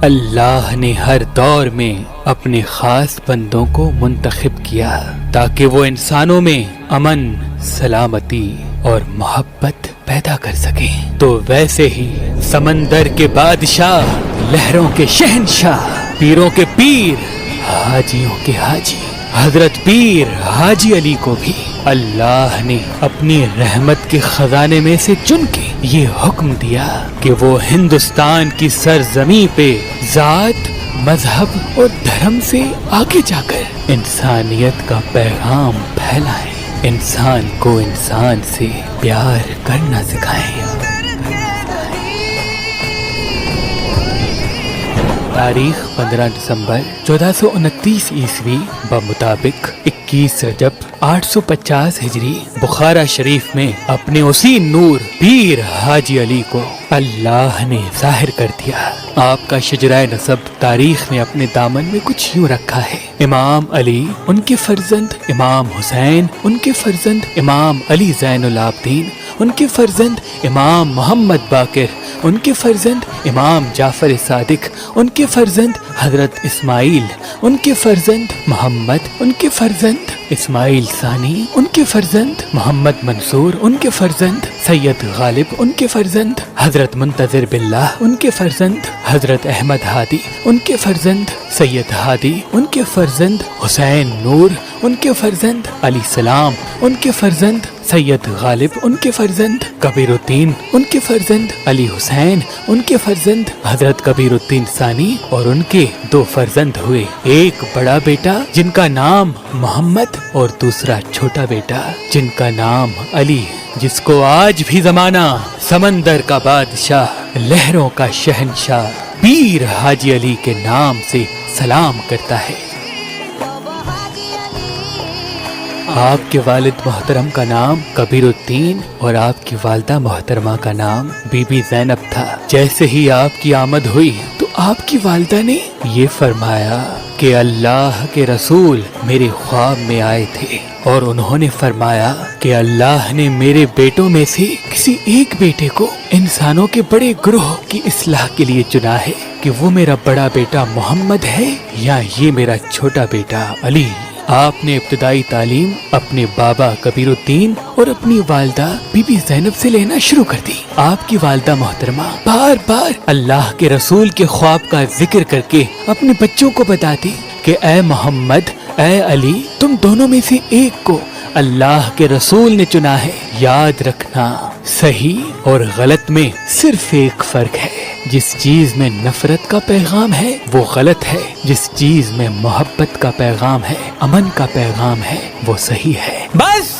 اللہ نے ہر دور میں اپنے خاص بندوں کو منتخب کیا تاکہ وہ انسانوں میں امن، سلامتی اور محبت پیدا کر سکیں۔ تو ویسے ہی سمندر کے بادشاہ، لہروں کے شہنشاہ، پیروں کے پیر، حاجیوں کے حاجی حضرت پیر حاجی علی کو بھی اللہ نے اپنی رحمت کے خزانے میں سے چن کے یہ حکم دیا کہ وہ ہندوستان کی سرزمین پہ ذات، مذہب اور دھرم سے آگے جا کر انسانیت کا پیغام پھیلائیں، انسان کو انسان سے پیار کرنا سکھائیں۔ تاریخ 15 دسمبر 1429 عیسوی بمطابق 21 رجب 850 ہجری بخارا شریف میں اپنے اسی نور پیر حاجی علی کو اللہ نے ظاہر کر دیا۔ آپ کا شجرہ نسب تاریخ نے اپنے دامن میں کچھ یوں رکھا ہے: امام علی، ان کے فرزند امام حسین، ان کے فرزند امام علی زین العابدین، ان کے فرزند امام محمد باقر، ان کے فرزند امام جعفر صادق، ان کے فرزند حضرت اسماعیل، ان کے فرزند محمد، ان کے فرزند اسماعیل ثانی، ان کے فرزند محمد منصور، ان کے فرزند سید غالب، ان کے فرزند حضرت منتظر باللہ، ان کے فرزند حضرت احمد ہادی، ان کے فرزند سید ہادی، ان کے فرزند حسین نور، ان کے فرزند علی سلام، ان کے فرزند سید غالب، ان کے فرزند کبیر الدین، ان کے فرزند علی حسین، ان کے فرزند حضرت کبیر الدین ثانی، اور ان کے 2 فرزند ہوئے، ایک بڑا بیٹا جن کا نام محمد اور دوسرا چھوٹا بیٹا جن کا نام علی، جس کو آج بھی زمانہ سمندر کا بادشاہ، لہروں کا شہنشاہ پیر حاجی علی کے نام سے سلام کرتا ہے۔ آپ کے والد محترم کا نام کبیر الدین اور آپ کی والدہ محترمہ کا نام بی بی زینب تھا۔ جیسے ہی آپ کی آمد ہوئی تو آپ کی والدہ نے یہ فرمایا کہ اللہ کے رسول میرے خواب میں آئے تھے اور انہوں نے فرمایا کہ اللہ نے میرے بیٹوں میں سے کسی ایک بیٹے کو انسانوں کے بڑے گروہ کی اصلاح کے لیے چنا ہے، کہ وہ میرا بڑا بیٹا محمد ہے یا یہ میرا چھوٹا بیٹا علی۔ آپ نے ابتدائی تعلیم اپنے بابا کبیر الدین اور اپنی والدہ بی بی زینب سے لینا شروع کر دی۔ آپ کی والدہ محترمہ بار بار اللہ کے رسول کے خواب کا ذکر کر کے اپنے بچوں کو بتاتی کہ اے محمد، اے علی، تم دونوں میں سے ایک کو اللہ کے رسول نے چنا ہے۔ یاد رکھنا، صحیح اور غلط میں صرف ایک فرق ہے، جس چیز میں نفرت کا پیغام ہے وہ غلط ہے، جس چیز میں محبت کا پیغام ہے، امن کا پیغام ہے، وہ صحیح ہے۔ بس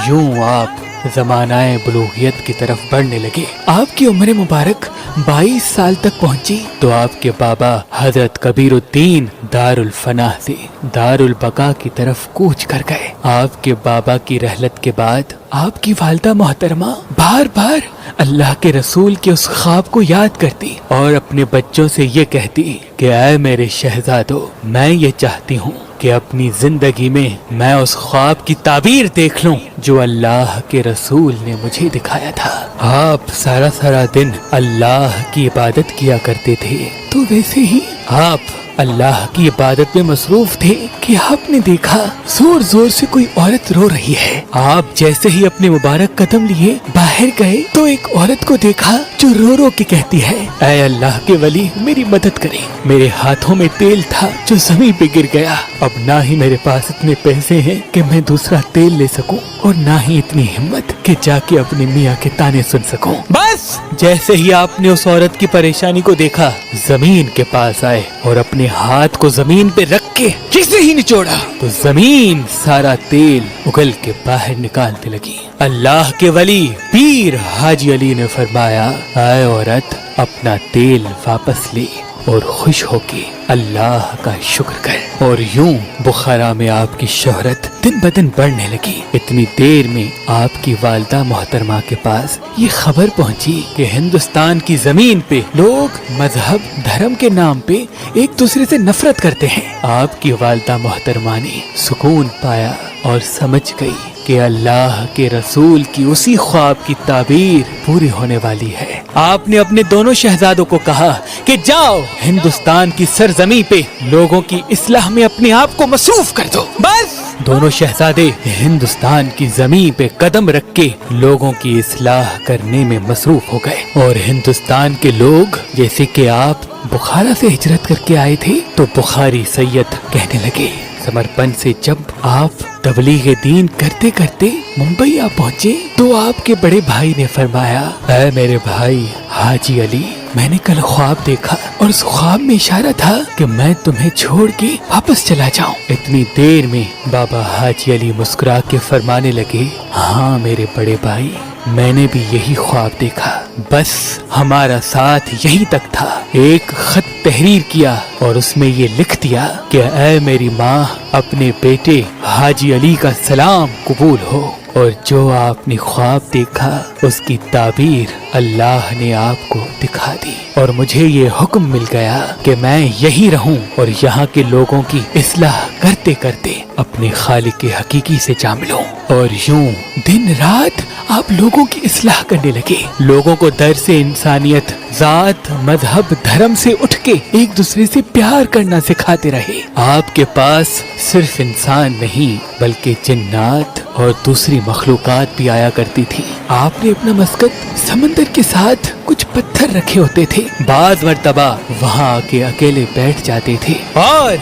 یوں آپ زمانہ بلوغیت کی طرف بڑھنے لگے۔ آپ کی عمر مبارک 22 سال تک پہنچی تو آپ کے بابا حضرت کبیر الدین دار الفنا سے دار البقا کی طرف کوچ کر گئے۔ آپ کے بابا کی رحلت کے بعد آپ کی والدہ محترمہ بار بار اللہ کے رسول کے اس خواب کو یاد کرتی اور اپنے بچوں سے یہ کہتی کہ اے میرے شہزادو، میں یہ چاہتی ہوں کہ اپنی زندگی میں اس خواب کی تعبیر دیکھ لوں جو اللہ کے رسول نے مجھے دکھایا تھا۔ آپ سارا دن اللہ کی عبادت کیا کرتے تھے، تو ویسے ہی آپ اللہ کی عبادت میں مصروف تھے کہ آپ نے دیکھا زور زور سے کوئی عورت رو رہی ہے۔ آپ جیسے ہی اپنے مبارک قدم لیے باہر گئے تو ایک عورت کو دیکھا جو رو رو کے کہتی ہے، اے اللہ کے ولی، میری مدد کریں، میرے ہاتھوں میں تیل تھا جو زمین پہ گر گیا، اب نہ ہی میرے پاس اتنے پیسے ہیں کہ میں دوسرا تیل لے سکوں اور نہ ہی اتنی ہمت کہ جا کے اپنے میاں کے تانے سن سکوں۔ بس جیسے ہی آپ نے اس عورت کی پریشانی کو دیکھا، زمین کے پاس آئے اور اپنے ہاتھ کو زمین پہ رکھ کے جسے ہی نچوڑا تو زمین سارا تیل اگل کے باہر نکالنے لگی۔ اللہ کے ولی پیر حاجی علی نے فرمایا، اے عورت، اپنا تیل واپس لے اور خوش ہو کے اللہ کا شکر کر۔ اور یوں بخارا میں آپ کی شہرت دن بدن بڑھنے لگی۔ اتنی دیر میں آپ کی والدہ محترمہ کے پاس یہ خبر پہنچی کہ ہندوستان کی زمین پہ لوگ مذہب، دھرم کے نام پہ ایک دوسرے سے نفرت کرتے ہیں۔ آپ کی والدہ محترمہ نے سکون پایا اور سمجھ گئی کہ کہ اللہ کے رسول کی اسی خواب کی تعبیر پوری ہونے والی ہے۔ آپ نے اپنے دونوں شہزادوں کو کہا کہ جاؤ ہندوستان کی سرزمین پہ لوگوں کی اصلاح میں اپنے آپ کو مصروف کر دو۔ بس دونوں شہزادے ہندوستان کی زمین پہ قدم رکھ کے لوگوں کی اصلاح کرنے میں مصروف ہو گئے، اور ہندوستان کے لوگ جیسے کہ آپ بخارا سے ہجرت کر کے آئے تھے تو بخاری سید کہنے لگے۔ سمرپن سے جب آپ تبلیغ دین کرتے کرتے ممبئی آ پہنچے تو آپ کے بڑے بھائی نے فرمایا، اے میرے بھائی حاجی علی، میں نے کل خواب دیکھا اور اس خواب میں اشارہ تھا کہ میں تمہیں چھوڑ کے واپس چلا جاؤں۔ اتنی دیر میں بابا حاجی علی مسکرا کے فرمانے لگے، ہاں میرے بڑے بھائی، میں نے بھی یہی خواب دیکھا، بس ہمارا ساتھ یہیں تک تھا۔ ایک خط تحریر کیا اور اس میں یہ لکھ دیا کہ اے میری ماں، اپنے بیٹے حاجی علی کا سلام قبول ہو، اور جو آپ نے خواب دیکھا اس کی تعبیر اللہ نے آپ کو دکھا دی، اور مجھے یہ حکم مل گیا کہ میں یہی رہوں اور یہاں کے لوگوں کی اصلاح کرتے کرتے اپنے خالق حقیقی سے جا ملوں۔ اور یوں دن رات آپ لوگوں کی اصلاح کرنے لگے، لوگوں کو درس انسانیت، ذات، مذہب، دھرم سے اٹھ کے ایک دوسرے سے پیار کرنا سکھاتے رہے۔ آپ کے پاس صرف انسان نہیں بلکہ جنات اور دوسری مخلوقات بھی آیا کرتی تھی۔ آپ نے اپنا مسکن سمندر کے ساتھ کچھ پتھر رکھے ہوتے تھے، بعض مرتبہ وہاں کے اکیلے بیٹھ جاتے تھے، اور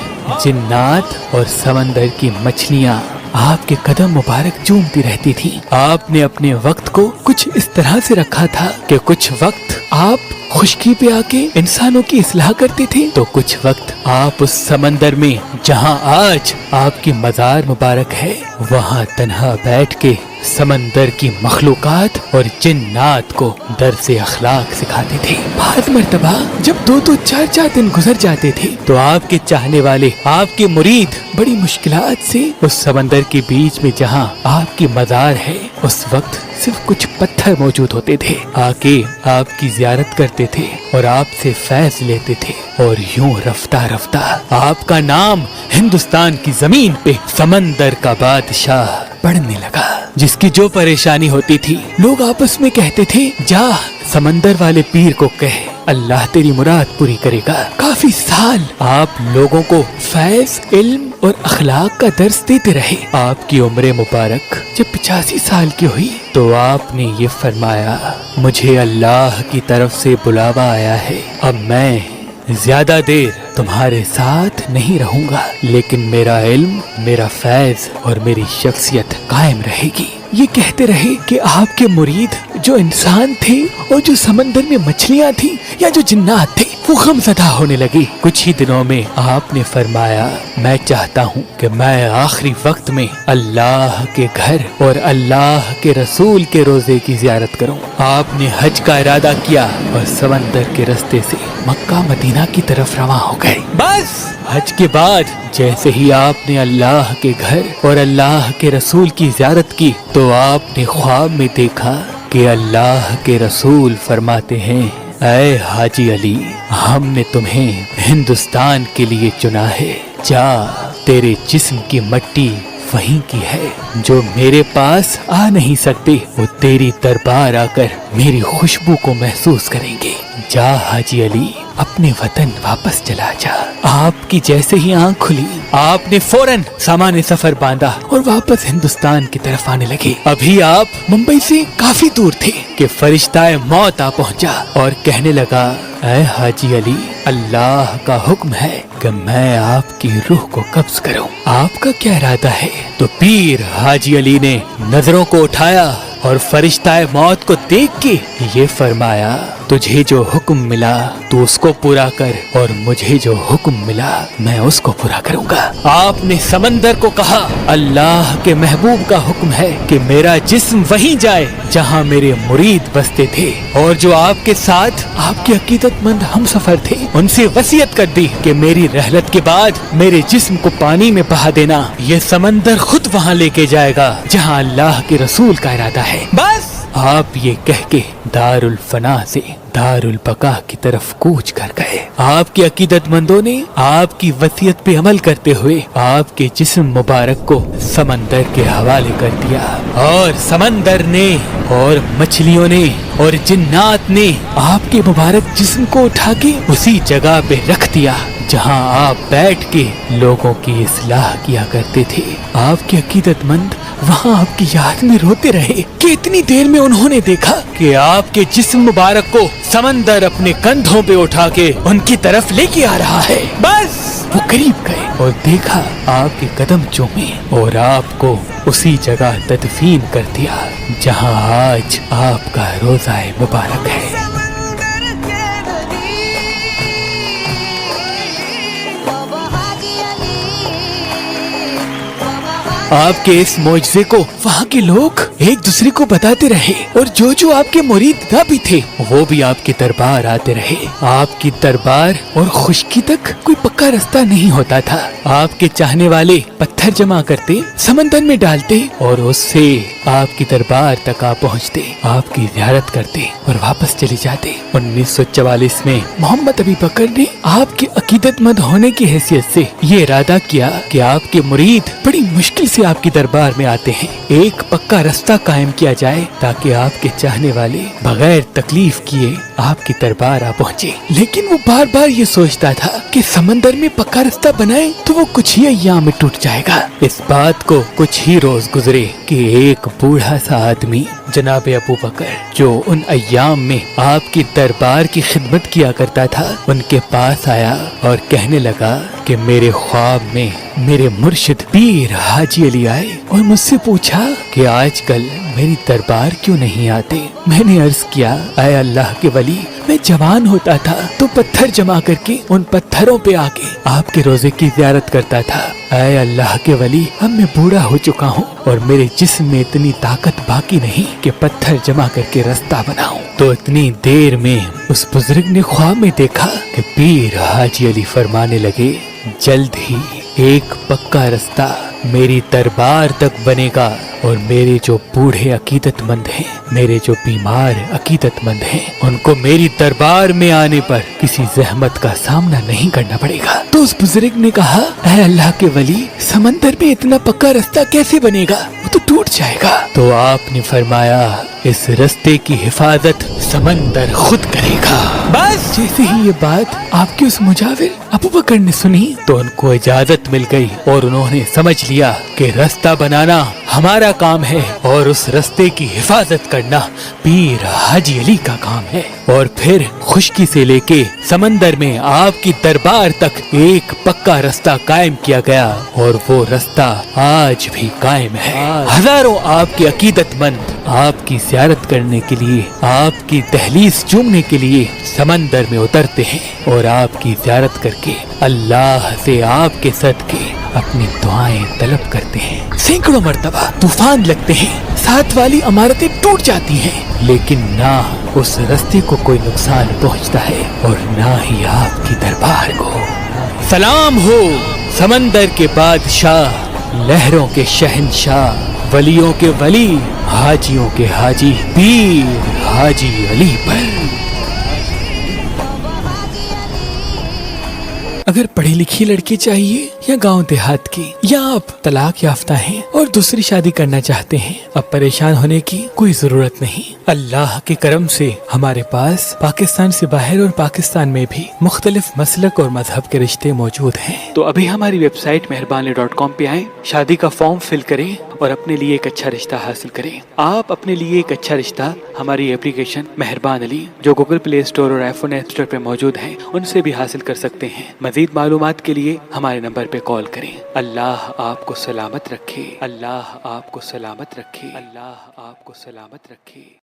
جنات اور سمندر کی مچھلیاں آپ کے قدم مبارک چومتی رہتی تھی۔ آپ نے اپنے وقت کو کچھ اس طرح سے رکھا تھا کہ کچھ وقت آپ خشکی پہ آ کے انسانوں کی اصلاح کرتے تھے تو کچھ وقت آپ اس سمندر میں جہاں آج آپ کی مزار مبارک ہے وہاں تنہا بیٹھ کے سمندر کی مخلوقات اور جنات کو درس اخلاق سکھاتے تھے۔ بعض مرتبہ جب 2-2 4-4 دن گزر جاتے تھے تو آپ کے چاہنے والے، آپ کے مرید بڑی مشکلات سے اس سمندر کے بیچ میں جہاں آپ کی مزار ہے اس وقت صرف کچھ پتھر موجود ہوتے تھے، آ کے آپ کی زیارت کرتے تھے اور آپ سے فیض لیتے تھے، اور یوں رفتہ رفتہ آپ کا نام ہندوستان کی زمین پہ سمندر کا بادشاہ پڑھنے لگا۔ جس کی جو پریشانی ہوتی تھی لوگ آپس میں کہتے تھے، جا سمندر والے پیر کو کہہ، اللہ تیری مراد پوری کرے گا۔ کافی سال آپ لوگوں کو فیض، علم اور اخلاق کا درس دیتے رہے۔ آپ کی عمر مبارک جب 85 سال کی ہوئی تو آپ نے یہ فرمایا، مجھے اللہ کی طرف سے بلاوا آیا ہے، اب میں زیادہ دیر تمہارے ساتھ نہیں رہوں گا، لیکن میرا علم، میرا فیض اور میری شخصیت قائم رہے گی۔ یہ کہتے رہے کہ آپ کے مرید جو انسان تھے اور جو سمندر میں مچھلیاں تھیں یا جو جنات تھے وہ غم زدہ ہونے لگے۔ کچھ ہی دنوں میں آپ نے فرمایا، میں چاہتا ہوں کہ میں آخری وقت میں اللہ کے گھر اور اللہ کے رسول کے روزے کی زیارت کروں۔ آپ نے حج کا ارادہ کیا اور سمندر کے راستے سے مکہ مدینہ کی طرف رواں ہو گئے۔ بس حج کے بعد جیسے ہی آپ نے اللہ کے گھر اور اللہ کے رسول کی زیارت کی تو آپ نے خواب میں دیکھا کہ اللہ کے رسول فرماتے ہیں، اے حاجی علی، ہم نے تمہیں ہندوستان کے لیے چنا ہے، جا تیرے جسم کی مٹی وہیں کی ہے، جو میرے پاس آ نہیں سکتے وہ تیری دربار آ کر میری خوشبو کو محسوس کریں گے۔ جا حاجی علی، اپنے وطن واپس چلا جا۔ آپ کی جیسے ہی آنکھ کھلی آپ نے فوراً سامان سفر باندھا اور واپس ہندوستان کی طرف آنے لگے۔ ابھی آپ ممبئی سے کافی دور تھے کہ فرشتہ موت آ پہنچا اور کہنے لگا، اے حاجی علی، اللہ کا حکم ہے کہ میں آپ کی روح کو قبض کروں، آپ کا کیا ارادہ ہے؟ تو پیر حاجی علی نے نظروں کو اٹھایا اور فرشتہ موت کو دیکھ کے یہ فرمایا، تجھے جو حکم ملا تو اس کو پورا کر، اور مجھے جو حکم ملا میں اس کو پورا کروں گا۔ آپ نے سمندر کو کہا، اللہ کے محبوب کا حکم ہے کہ میرا جسم وہیں جائے جہاں میرے مرید بستے تھے، اور جو آپ کے ساتھ آپ کے عقیدت مند ہم سفر تھے ان سے وصیت کر دی کہ میری رحلت کے بعد میرے جسم کو پانی میں بہا دینا، یہ سمندر خود وہاں لے کے جائے گا جہاں اللہ کے رسول کا ارادہ ہے۔ بس آپ یہ کہہ کے دارل فنا سے دارل بقا کی طرف کوچ کر گئے۔ آپ کے عقیدت مندوں نے آپ کی وصیت پہ عمل کرتے ہوئے آپ کے جسم مبارک کو سمندر کے حوالے کر دیا، اور سمندر نے اور مچھلیوں نے اور جنات نے آپ کے مبارک جسم کو اٹھا کے اسی جگہ پہ رکھ دیا جہاں آپ بیٹھ کے لوگوں کی اصلاح کیا کرتے تھے۔ آپ کے عقیدت مند وہاں آپ کی یاد میں روتے رہے کہ اتنی دیر میں انہوں نے دیکھا کہ آپ کے جسم مبارک کو سمندر اپنے کندھوں پہ اٹھا کے ان کی طرف لے کے آ رہا ہے۔ بس وہ قریب گئے اور دیکھا آپ کے قدم چومے اور آپ کو اسی جگہ تدفین کر دیا جہاں آج آپ کا روزہ مبارک ہے۔ آپ کے اس معجزے کو وہاں کے لوگ ایک دوسرے کو بتاتے رہے، اور جو آپ کے مرید نہ بھی تھے وہ بھی آپ کے دربار آتے رہے۔ آپ کی دربار اور خشکی تک کوئی پکا رستہ نہیں ہوتا تھا۔ آپ کے چاہنے والے پتھر جمع کرتے، سمندر میں ڈالتے اور اس سے آپ کی دربار تک آ پہنچتے، آپ کی زیارت کرتے اور واپس چلے جاتے۔ 1944 میں محمد ابی بکر نے آپ کے عقیدت مند ہونے کی حیثیت سے یہ ارادہ کیا کہ آپ کے مرید بڑی مشکل سے آپ کی دربار میں آتے ہیں، ایک پکا رستہ قائم کیا جائے تاکہ آپ کے چاہنے والے بغیر تکلیف کیے آپ کی دربار آ پہنچے۔ لیکن وہ بار بار یہ سوچتا تھا کہ سمندر میں پکا رستہ بنائے تو وہ کچھ ہی ایام میں ٹوٹ جائے گا۔ اس بات کو کچھ ہی روز گزرے کہ ایک بوڑھا سا آدمی جناب ابو بکر جو ان ایام میں آپ کی دربار کی خدمت کیا کرتا تھا ان کے پاس آیا اور کہنے لگا کہ میرے خواب میں میرے مرشد پیر حاجی علی آئے اور مجھ سے پوچھا کہ آج کل میری دربار کیوں نہیں آتے۔ میں نے عرض کیا، اے اللہ کے ولی، میں جوان ہوتا تھا تو پتھر جمع کر کے ان پتھروں پہ آ کے آپ کے روزے کی زیارت کرتا تھا۔ اے اللہ کے ولی، اب میں بوڑھا ہو چکا ہوں اور میرے جسم میں اتنی طاقت باقی نہیں کہ پتھر جمع کر کے رستہ بناؤں۔ تو اتنی دیر میں اس بزرگ نے خواب میں دیکھا کہ پیر حاجی علی فرمانے لگے، جلد ہی ایک پکا رستہ میری دربار تک بنے گا، اور میرے جو بوڑھے عقیدت مند ہیں، میرے جو بیمار عقیدت مند ہیں، ان کو میری دربار میں آنے پر کسی زحمت کا سامنا نہیں کرنا پڑے گا۔ تو اس بزرگ نے کہا، اے اللہ کے ولی، سمندر میں اتنا پکا رستہ کیسے بنے گا؟ وہ تو ٹوٹ جائے گا۔ تو آپ نے فرمایا، اس رستے کی حفاظت سمندر خود کرے گا۔ بس جیسے ہی یہ بات آپ کے اس مجاور ابو بکر نے سنی تو ان کو اجازت مل گئی اور انہوں نے سمجھ لیا کہ رستہ بنانا ہمارا کام ہے اور اس رستے کی حفاظت کرنا پیر حاجی علی کا کام ہے۔ اور پھر خشکی سے لے کے سمندر میں آپ کی دربار تک ایک پکا رستہ قائم کیا گیا، اور وہ رستہ آج بھی قائم ہے۔ ہزاروں آپ کے عقیدت مند آپ کی زیارت کرنے کے لیے، آپ کی دہلیز چومنے کے لیے سمندر میں اترتے ہیں اور آپ کی زیارت کر کے اللہ سے آپ کے صدقے اپنی دعائیں طلب کرتے ہیں۔ سینکڑوں مرتبہ طوفان لگتے ہیں، ساتھ والی عمارتیں ٹوٹ جاتی ہیں، لیکن نہ اس رستے کو کوئی نقصان پہنچتا ہے اور نہ ہی آپ کی دربار کو۔ سلام ہو سمندر کے بادشاہ، لہروں کے شہنشاہ، ولیوں کے ولی، حاجیوں کے حاجی پیر حاجی علی پر۔ اگر پڑھی لکھی لڑکی چاہیے یا گاؤں دیہات کی، یا آپ طلاق یافتہ ہیں اور دوسری شادی کرنا چاہتے ہیں، اب پریشان ہونے کی کوئی ضرورت نہیں۔ اللہ کے کرم سے ہمارے پاس پاکستان سے باہر اور پاکستان میں بھی مختلف مسلک اور مذہب کے رشتے موجود ہیں۔ تو ابھی ہماری ویب سائٹ مہربان.com پہ آئیں، شادی کا فارم فل کریں اور اپنے لیے ایک اچھا رشتہ حاصل کریں۔ آپ اپنے لیے ایک اچھا رشتہ ہماری اپلیکیشن مہربان علی جو گوگل پلے اسٹور اور آئی فون ایپ اسٹور پہ موجود ہے ان سے بھی حاصل کر سکتے ہیں۔ مزید معلومات کے لیے ہمارے نمبر پہ کال کریں۔ اللہ آپ کو سلامت رکھے، اللہ آپ کو سلامت رکھے، اللہ آپ کو سلامت رکھے۔